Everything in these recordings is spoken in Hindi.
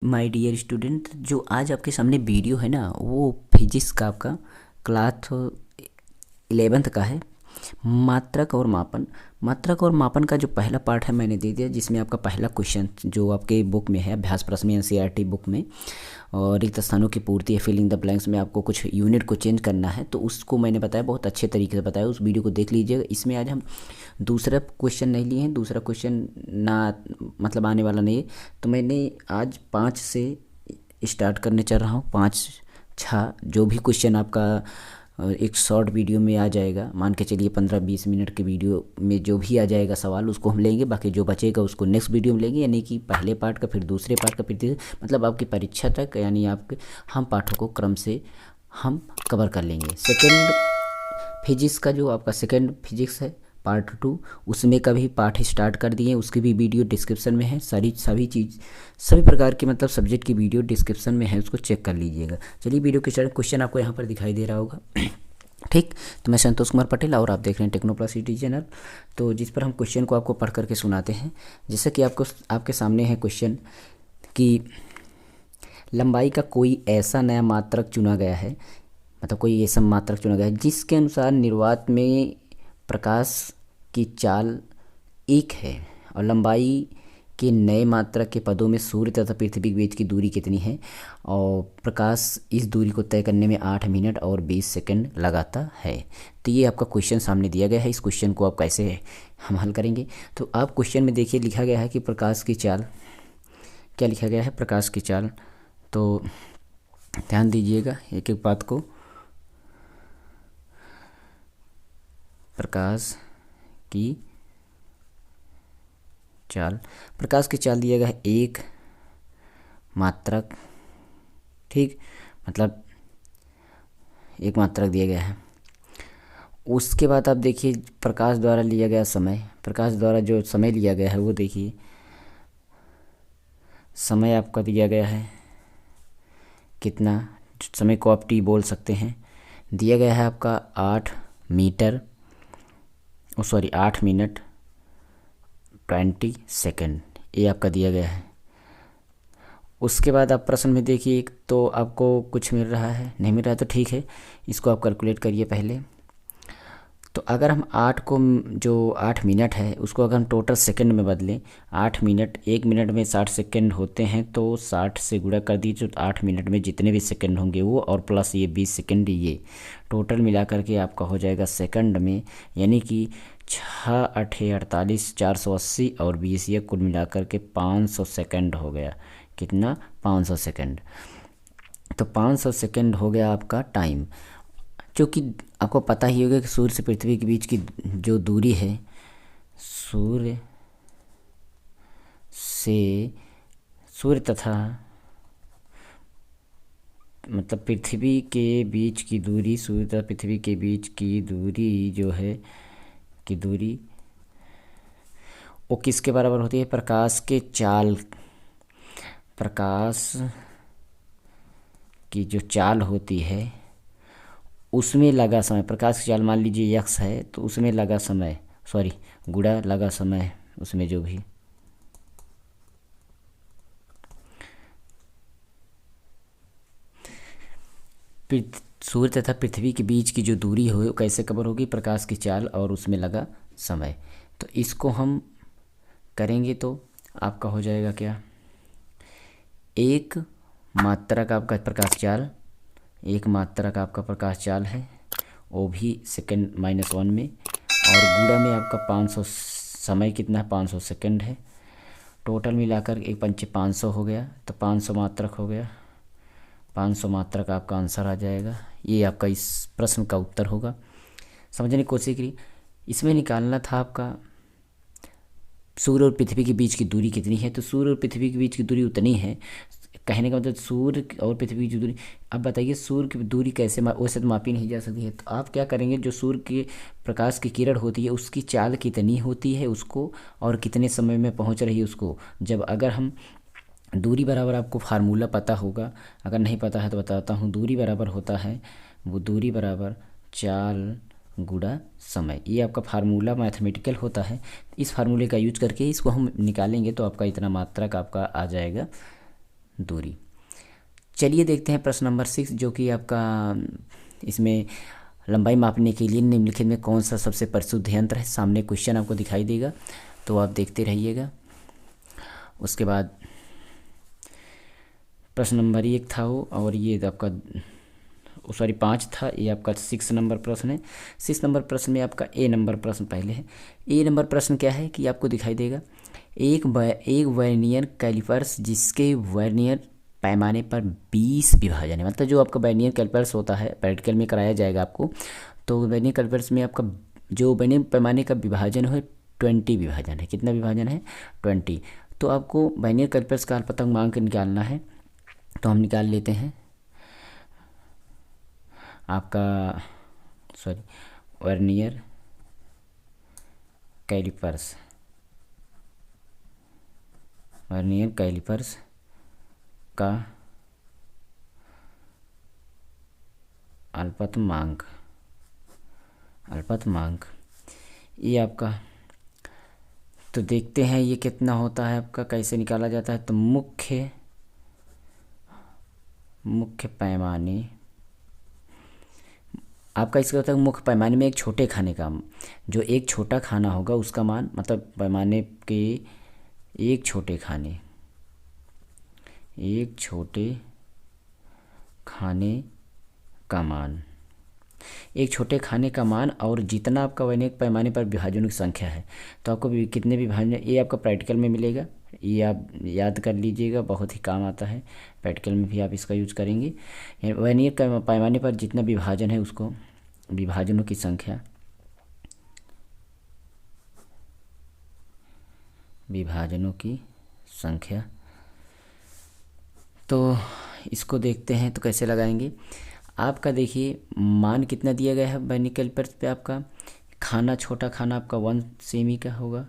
माय डियर स्टूडेंट, जो आज आपके सामने वीडियो है ना, वो फिजिक्स का आपका क्लास 11th का है। मात्रक और मापन का जो पहला पार्ट है मैंने दे दिया, जिसमें आपका पहला क्वेश्चन जो आपके बुक में है, अभ्यास प्रश्न में एनसीईआरटी बुक में, और रिक्त स्थानों की पूर्ति है, फिलिंग द ब्लैंक्स में आपको कुछ यूनिट को चेंज करना है, तो उसको मैंने बताया, बहुत अच्छे तरीके से बताया। उस वीडियो को देख लीजिएगा। इसमें आज हम दूसरा क्वेश्चन नहीं लिए हैं, दूसरा क्वेश्चन ना मतलब आने वाला नहीं है। तो मैंने आज 5 से स्टार्ट करने चल रहा हूँ। 5 6 जो भी क्वेश्चन आपका एक शॉर्ट वीडियो में आ जाएगा, मान के चलिए 15-20 मिनट के वीडियो में जो भी आ जाएगा सवाल, उसको हम लेंगे। बाकी जो बचेगा उसको नेक्स्ट वीडियो में लेंगे, यानी कि पहले पार्ट का, फिर दूसरे पार्ट का, फिर तीसरे, मतलब आपकी परीक्षा तक, यानी आपके हम पाठों को क्रम से हम कवर कर लेंगे। सेकेंड फिजिक्स का जो आपका सेकेंड फिजिक्स है पार्ट 2, उसमें का भी पाठ स्टार्ट कर दिए, उसकी भी वीडियो डिस्क्रिप्शन में है। सभी प्रकार के मतलब सब्जेक्ट की वीडियो डिस्क्रिप्शन में है, उसको चेक कर लीजिएगा। चलिए वीडियो के स्टार्ट। क्वेश्चन आपको यहाँ पर दिखाई दे रहा होगा। ठीक, तो मैं संतोष कुमार पटेल और आप देख रहे हैं टेक्नोप्लस सिटी चैनल, तो जिस पर हम क्वेश्चन को आपको पढ़ करके सुनाते हैं। जैसे कि आपके सामने है क्वेश्चन कि लंबाई का कोई ऐसा नया मात्रक चुना गया है, मतलब कोई ऐसा मात्रक चुना गया है जिसके अनुसार निर्वात में प्रकाश की चाल 1 है, और लंबाई के नए मात्रक के पदों में सूर्य तथा पृथ्वी के बीच की दूरी कितनी है, और प्रकाश इस दूरी को तय करने में 8 मिनट और 20 सेकंड लगाता है। तो ये आपका क्वेश्चन सामने दिया गया है। इस क्वेश्चन को आप कैसे हम हल करेंगे, तो आप क्वेश्चन में देखिए लिखा गया है कि प्रकाश की चाल, क्या लिखा गया है, प्रकाश की चाल। तो ध्यान दीजिएगा एक एक बात को। प्रकाश की चाल, प्रकाश की चाल दिया गया है 1 मात्रक। ठीक, मतलब 1 मात्रक दिया गया है। उसके बाद आप देखिए प्रकाश द्वारा लिया गया समय, प्रकाश द्वारा जो समय लिया गया है वो देखिए, समय आपका दिया गया है कितना, समय को आप टी बोल सकते हैं। दिया गया है आपका 8 मीटर, 8 मिनट 20 सेकेंड, ये आपका दिया गया है। उसके बाद आप प्रश्न में देखिए, एक तो आपको कुछ मिल रहा है, नहीं मिल रहा है तो ठीक है, इसको आप कैलकुलेट करिए पहले। तो अगर हम 8 को, जो 8 मिनट है उसको अगर हम टोटल सेकंड में बदलें, 8 मिनट, 1 मिनट में 60 सेकंड होते हैं, तो 60 से गुणा कर दीजिए, तो 8 मिनट में जितने भी सेकंड होंगे वो, और प्लस ये 20 सेकंड, ये टोटल मिला करके आपका हो जाएगा सेकंड में, यानी कि 6 8 48, 480 और 20, ये कुल मिला करके 500 सेकंड हो गया। कितना, 500 सेकंड। तो 500 सेकंड हो गया आपका टाइम। क्योंकि आपको पता ही होगा कि सूर्य से पृथ्वी के बीच की जो दूरी है, सूर्य तथा मतलब पृथ्वी के बीच की दूरी, सूर्य तथा पृथ्वी के बीच की दूरी जो है, की दूरी वो किसके बराबर होती है, प्रकाश के चाल, प्रकाश की जो चाल होती है उसमें लगा समय, प्रकाश की चाल मान लीजिए x है, तो उसमें लगा समय, गुणा लगा समय, उसमें जो भी सूर्य तथा पृथ्वी के बीच की जो दूरी हो, वो कैसे कवर होगी, प्रकाश की चाल और उसमें लगा समय। तो इसको हम करेंगे तो आपका हो जाएगा क्या, 1 मात्रक आपका प्रकाश चाल, 1 मात्रक आपका प्रकाश चाल है, वो भी सेकंड -1 में, और गुणा में आपका 500, समय कितना है, 500 सेकंड है। टोटल मिलाकर 1 पंचे 500 हो गया, तो 500 मात्रक हो गया, 500 मात्रक आपका आंसर आ जाएगा। ये आपका इस प्रश्न का उत्तर होगा। समझने की कोशिश करिए। इसमें निकालना था आपका सूर्य और पृथ्वी के बीच की दूरी कितनी है, तो सूर्य और पृथ्वी के बीच की दूरी उतनी है, कहने का मतलब सूर्य और पृथ्वी की दूरी। अब बताइए सूर्य की दूरी कैसे वैसे तो मापी नहीं जा सकती है, तो आप क्या करेंगे, जो सूर्य के प्रकाश की किरण होती है उसकी चाल कितनी होती है उसको, और कितने समय में पहुंच रही है उसको, जब अगर हम दूरी बराबर, आपको फार्मूला पता होगा, अगर नहीं पता है तो बताता हूँ। दूरी बराबर होता है, वो दूरी बराबर चाल गुणा समय, ये आपका फार्मूला मैथमेटिकल होता है। इस फार्मूले का यूज करके इसको हम निकालेंगे तो आपका इतना मात्रक आपका आ जाएगा। दूरी। चलिए देखते हैं प्रश्न नंबर 6 जो कि आपका इसमें लंबाई मापने के लिए निम्नलिखित में कौन सा सबसे परिशुद्ध यंत्र है। सामने क्वेश्चन आपको दिखाई देगा तो आप देखते रहिएगा। उसके बाद प्रश्न नंबर 1 था वो, और ये आपका सॉरी 5 था, ये आपका 6 नंबर प्रश्न है। 6 नंबर प्रश्न में आपका ए नंबर प्रश्न पहले है। ए नंबर प्रश्न क्या है कि आपको दिखाई देगा, एक वर्नियर कैलिपर्स जिसके वर्नियर पैमाने पर 20 विभाजन है। मतलब जो आपका वर्नियर कैलिपर्स होता है प्रैक्टिकल में कराया जाएगा आपको, तो वर्नियर कैलिपर्स में आपका जो वर्नियर पैमाने का विभाजन है 20 विभाजन है। कितना विभाजन है? 20। तो आपको वर्नियर कैलिपर्स का अल्पतमांक निकालना है, तो हम निकाल लेते हैं। आपका वर्नियर कैलिपर्स का अल्पतमांक ये आपका, तो देखते हैं ये कितना होता है आपका, कैसे निकाला जाता है। तो मुख्य पैमाने आपका इसका होता है मुख्य पैमाने में एक छोटे खाने का, जो एक छोटा खाना होगा उसका मान, मतलब पैमाने के एक छोटे खाने का मान और जितना आपका वर्नियर पैमाने पर विभाजनों की संख्या है। तो आपको कितने विभाजन, ये आपका प्रैक्टिकल में मिलेगा, ये आप याद कर लीजिएगा, बहुत ही काम आता है। प्रैक्टिकल में भी आप इसका यूज करेंगे। वर्नियर का पैमाने पर जितना विभाजन है उसको विभाजनों की संख्या। तो इसको देखते हैं तो कैसे लगाएंगे। आपका देखिए मान कितना दिया गया है वर्नियर कैलिपर्स पे, आपका खाना, छोटा खाना आपका 1 सेमी का होगा,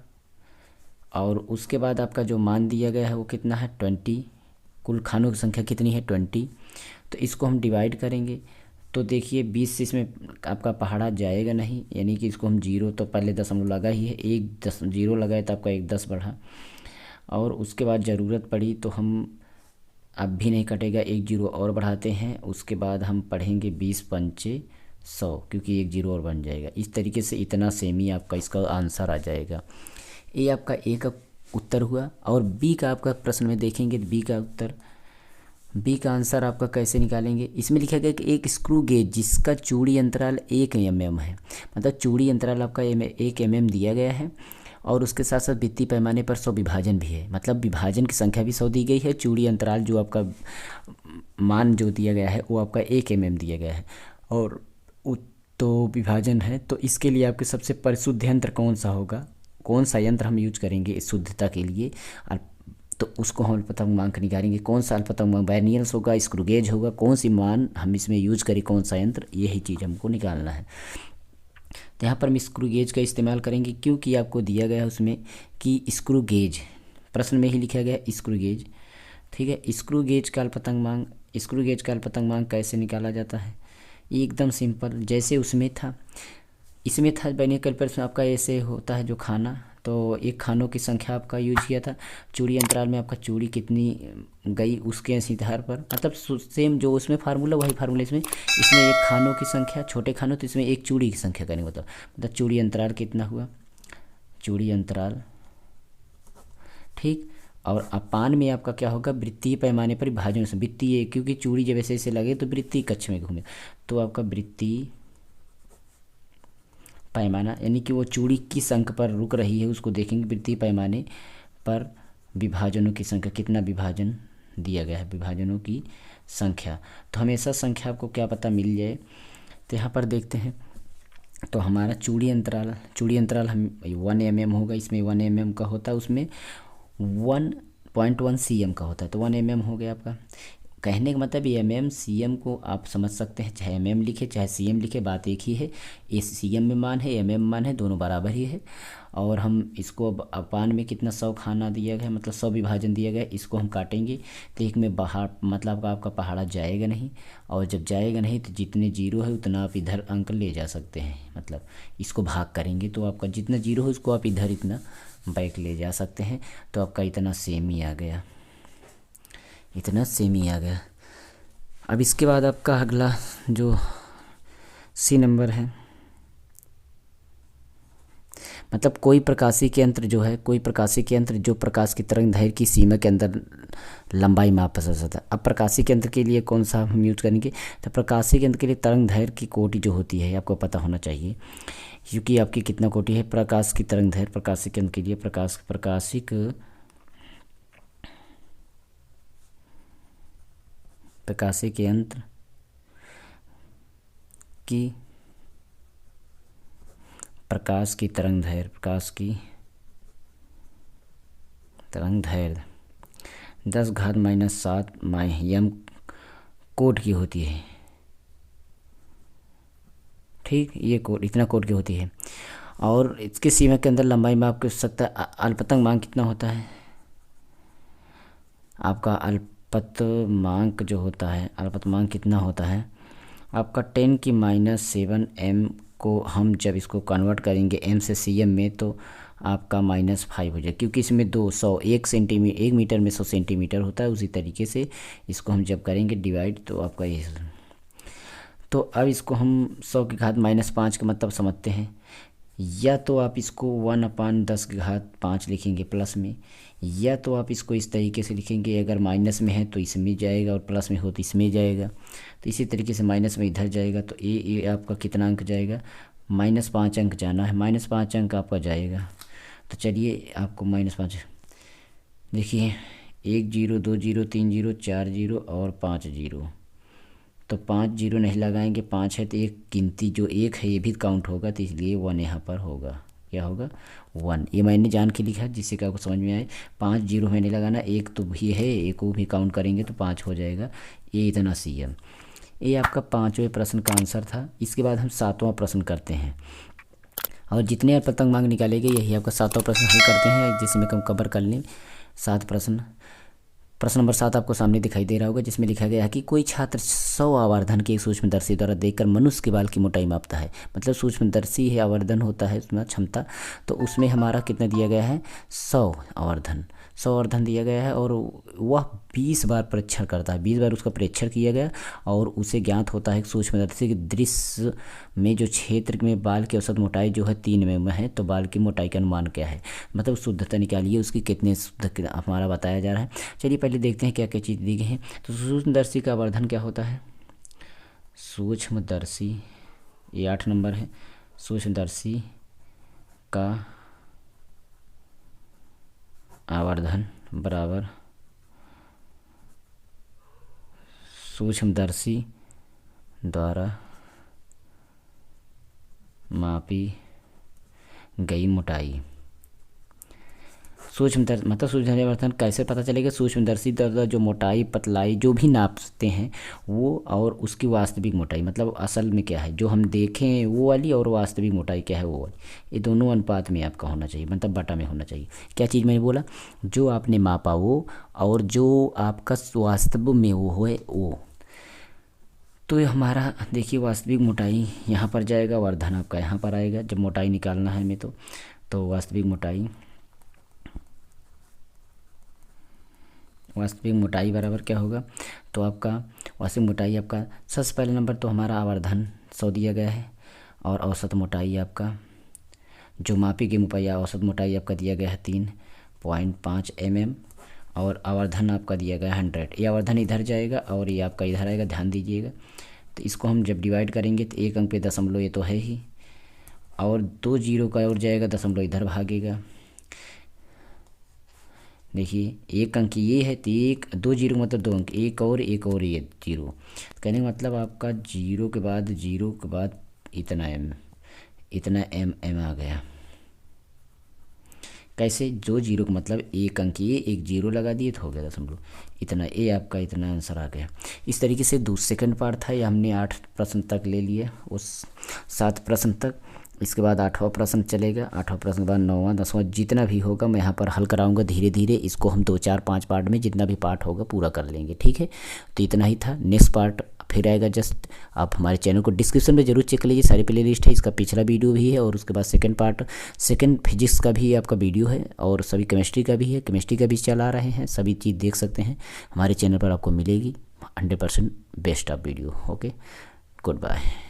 और उसके बाद आपका जो मान दिया गया है वो कितना है 20। कुल खानों की संख्या कितनी है 20। तो इसको हम डिवाइड करेंगे, तो देखिए 20 से इसमें आपका पहाड़ा जाएगा नहीं, यानी कि इसको हम 0, तो पहले दशमलव लगा ही है, 0 लगाए तो आपका 1 10 बढ़ा, और उसके बाद ज़रूरत पड़ी तो हम अब भी नहीं कटेगा, 1 0 और बढ़ाते हैं। उसके बाद हम पढ़ेंगे 20 पंचे 100, क्योंकि 1 0 और बन जाएगा। इस तरीके से इतना सेमी आपका इसका आंसर आ जाएगा। ये आपका ए का उत्तर हुआ। और बी का आपका प्रश्न में देखेंगे, बी का आंसर आपका कैसे निकालेंगे। इसमें लिखा गया कि एक स्क्रू गेज जिसका चूड़ी अंतराल 1 mm है, मतलब चूड़ी अंतराल आपका 1 mm दिया गया है, और उसके साथ साथ वृत्तीय पैमाने पर 100 विभाजन भी है, मतलब विभाजन की संख्या भी 100 दी गई है। चूड़ी अंतराल जो आपका मान जो दिया गया है वो आपका 1 mm दिया गया है, और तो विभाजन है। तो इसके लिए आपके सबसे परिशुद्ध यंत्र कौन सा होगा, कौन सा यंत्र हम यूज करेंगे इस शुद्धता के लिए, तो उसको हम अल्पतमांक निकालेंगे। कौन सा अल्पतमांक, वर्नियर्स होगा, स्क्रू गेज होगा, कौन सी मान हम इसमें यूज करें, कौन सा यंत्र, यही चीज़ हमको निकालना है। तो यहाँ पर हम स्क्रू गेज का इस्तेमाल करेंगे, क्योंकि आपको दिया गया है उसमें कि स्क्रू गेज, प्रश्न में ही लिखा गया स्क्रू गेज, ठीक है। स्क्रू गेज का अल्पतमांक कैसे निकाला जाता है, एकदम सिंपल, जैसे इसमें था वर्नियर कैलिपर्स में आपका ऐसे होता है जो खाना, तो एक खानों की संख्या आपका यूज किया था। चूड़ी अंतराल में आपका चूड़ी कितनी गई उसके आधार पर, मतलब सेम जो उसमें फार्मूला वही फार्मूला इसमें एक खानों की संख्या, छोटे खानों, तो इसमें एक चूड़ी की संख्या करेंगे, मतलब चूड़ी अंतराल कितना हुआ, चूड़ी अंतराल, ठीक। और अपान में आपका क्या होगा, वृत्तीय पैमाने पर विभाजन से, वृत्तीय, क्योंकि चूड़ी जब ऐसे लगे तो वृत्तीय कक्ष में घूमे, तो आपका वृत्तीय पैमाना, यानी कि वो चूड़ी किस अंक पर रुक रही है उसको देखेंगे। वृत्तीय पैमाने पर विभाजनों की संख्या, कितना विभाजन दिया गया है, विभाजनों की संख्या। तो हमेशा संख्या आपको क्या पता मिल जाए। तो यहाँ पर देखते हैं, तो हमारा चूड़ी अंतराल हम 1 mm होगा, इसमें 1 mm का होता है, उसमें 1.1 cm का होता है, तो 1 mm हो गया आपका। कहने का मतलब mm cm को आप समझ सकते हैं, चाहे mm लिखे चाहे cm लिखे, बात एक ही है। ये cm में मान है, mm मान है, दोनों बराबर ही है। और हम इसको अपान में कितना 100 खाना दिया गया, मतलब 100 विभाजन दिया गया, इसको हम काटेंगे तो एक में बाहर, मतलब आपका पहाड़ा जाएगा नहीं, और जब जाएगा नहीं तो जितने 0 है उतना आप इधर अंक ले जा सकते हैं, मतलब इसको भाग करेंगे तो आपका जितना 0 है उसको आप इधर इतना बैक ले जा सकते हैं। तो आपका इतना सेम ही आ गया, इतना सेम ही आ गया। अब इसके बाद आपका अगला जो सी नंबर है, मतलब कोई प्रकाशीय के यंत्र जो है, कोई प्रकाशीय के यंत्र जो प्रकाश की तरंग दैर्घ्य की सीमा के अंदर लंबाई माप सकता है। अब प्रकाशीय के यंत्र के लिए कौन सा हम यूज करेंगे, तो प्रकाशीय के यंत्र के लिए तरंग दैर्घ्य की कोटि जो होती है आपको पता होना चाहिए, क्योंकि आपकी कितना कोटि है प्रकाश की तरंग दैर्घ्य प्रकाशीय के यंत्र के लिए। प्रकाशीय के यंत्र की प्रकाश की तरंग दैर्घ्य 10⁻⁷ यम कोट की होती है। ठीक, ये कोट इतना कोट की होती है। और इसके सीमा के अंदर लंबाई माप कर सकता है। अल्पतमांक कितना होता है आपका, अल्पतमांक जो होता है, अल्पतमांक कितना होता है आपका 10⁻⁷ m को हम जब इसको कन्वर्ट करेंगे m से cm में तो आपका -5 हो जाए, क्योंकि इसमें 1 मीटर में 100 सेंटीमीटर होता है। उसी तरीके से इसको हम जब करेंगे डिवाइड तो आपका ये, तो अब इसको हम 100⁻⁻5 का मतलब समझते हैं, या तो आप इसको 1/10⁵ लिखेंगे प्लस में, या तो आप इसको इस तरीके से लिखेंगे, अगर माइनस में है तो इसमें जाएगा और प्लस में हो तो इसमें जाएगा। तो इसी तरीके से माइनस में इधर जाएगा तो ये आपका कितना अंक जाएगा, -5 अंक जाना है, -5 अंक आपका जाएगा। तो चलिए आपको -5 देखिए, 1 0 2 0 3 0 4 0 और 5 0, तो 5 0 नहीं लगाएंगे, 5 है तो एक गिनती जो 1 है ये भी काउंट होगा, तो इसलिए 1 यहाँ पर होगा। क्या होगा 1, ये मैंने जान के लिखा जिससे कि आपको समझ में आए। 5 0 मैंने लगाना, एक तो भी है, एक को भी काउंट करेंगे तो 5 हो जाएगा। ये इतना cm। ये आपका 5वें प्रश्न का आंसर था। इसके बाद हम 7वां प्रश्न करते हैं, और जितने अल्पतमांक निकालेंगे यही आपका 7वां प्रश्न हल करते हैं, जिसमें हम कवर कर लें 7 प्रश्न। प्रश्न नंबर 7 आपको सामने दिखाई दे रहा होगा, जिसमें लिखा गया है कि कोई छात्र 100 आवर्धन के एक सूक्ष्मदर्शी द्वारा देखकर मनुष्य के बाल की मोटाई मापता है। मतलब सूक्ष्मदर्शी है, आवर्धन होता है उसमें क्षमता, तो उसमें हमारा कितना दिया गया है 100 आवर्धन दिया गया है, और वह 20 बार परीक्षण करता है, 20 बार उसका परीक्षण किया गया, और उसे ज्ञात होता है सूक्ष्मदर्शी के दृश्य में जो क्षेत्र में बाल की औसत मोटाई जो है 3 में है, तो बाल की मोटाई का अनुमान क्या है, मतलब शुद्धता निकालिए उसकी, कितने शुद्ध हमारा बताया जा रहा है। चलिए पहले देखते हैं क्या क्या चीज़ दी गई है। तो सूक्ष्मदर्शी का आवर्धन क्या होता है, सूक्ष्मदर्शी, ये 8 नंबर है, सूक्ष्मदर्शी का आवर्धन बराबर सूक्ष्मदर्शी द्वारा मापी गई मोटाई। सूक्ष्मदर्शी मतलब सूक्ष्मदर्शी आवर्धन कैसे पता चलेगा, सूक्ष्मदर्शी द्वारा जो मोटाई पतलाई जो भी नापते हैं वो, और उसकी वास्तविक मोटाई, मतलब असल में क्या है जो हम देखें वो वाली, और वास्तविक मोटाई क्या है वो वाली, ये दोनों अनुपात में आपका होना चाहिए, मतलब बटा में होना चाहिए। क्या चीज़ मैंने बोला, जो आपने मापा वो, और जो आपका वास्तव में वो है वो। तो ये हमारा देखिए वास्तविक मोटाई यहाँ पर जाएगा, वर्धन आपका यहाँ पर आएगा, जब मोटाई निकालना है हमें तो वास्तविक मोटाई बराबर क्या होगा, तो आपका वास्तविक मोटाई आपका सबसे पहले नंबर तो हमारा आवर्धन 100 दिया गया है, और औसत मोटाई आपका जो मापी गई मोटाई औसत मोटाई आपका दिया गया है 3.5 mm, और आवर्धन आपका दिया गया 100। ये आवर्धन इधर जाएगा और ये आपका इधर आएगा, ध्यान दीजिएगा। तो इसको हम जब डिवाइड करेंगे तो 1 अंक पे दशमलव, ये तो है ही, और 2 0 का और जाएगा, दशमलव इधर भागेगा। देखिए 1 अंक ये है तो 2 0 मतलब 2 अंक, एक और ये 0, कहने का मतलब आपका 0 के बाद इतना m आ गया। कैसे, 2 0 का मतलब 1 अंक ये, 1 0 लगा दिए तो हो गया दशमलव इतना, ये आपका इतना आंसर आ गया। इस तरीके से सेकंड पार्ट था, ये हमने 8 प्रश्न तक ले लिए, उस 7 प्रश्न तक। इसके बाद 8वां प्रश्न चलेगा, 8वां प्रश्न के बाद 9वां 10वां जितना भी होगा मैं यहाँ पर हल कराऊंगा धीरे धीरे। इसको हम 2 4 5 पार्ट में जितना भी पार्ट होगा पूरा कर लेंगे, ठीक है। तो इतना ही था, नेक्स्ट पार्ट फिर फिर आएगा। जस्ट आप हमारे चैनल को डिस्क्रिप्शन में जरूर चेक कर लीजिए, सारी प्ले लिस्ट है, इसका पिछला वीडियो भी है और उसके बाद सेकंड पार्ट, सेकंड फिजिक्स का भी आपका वीडियो है और सभी केमिस्ट्री का भी है, केमिस्ट्री का भी चला रहे हैं, सभी चीज़ देख सकते हैं हमारे चैनल पर आपको मिलेगी 100% best of video. Okay, good bye.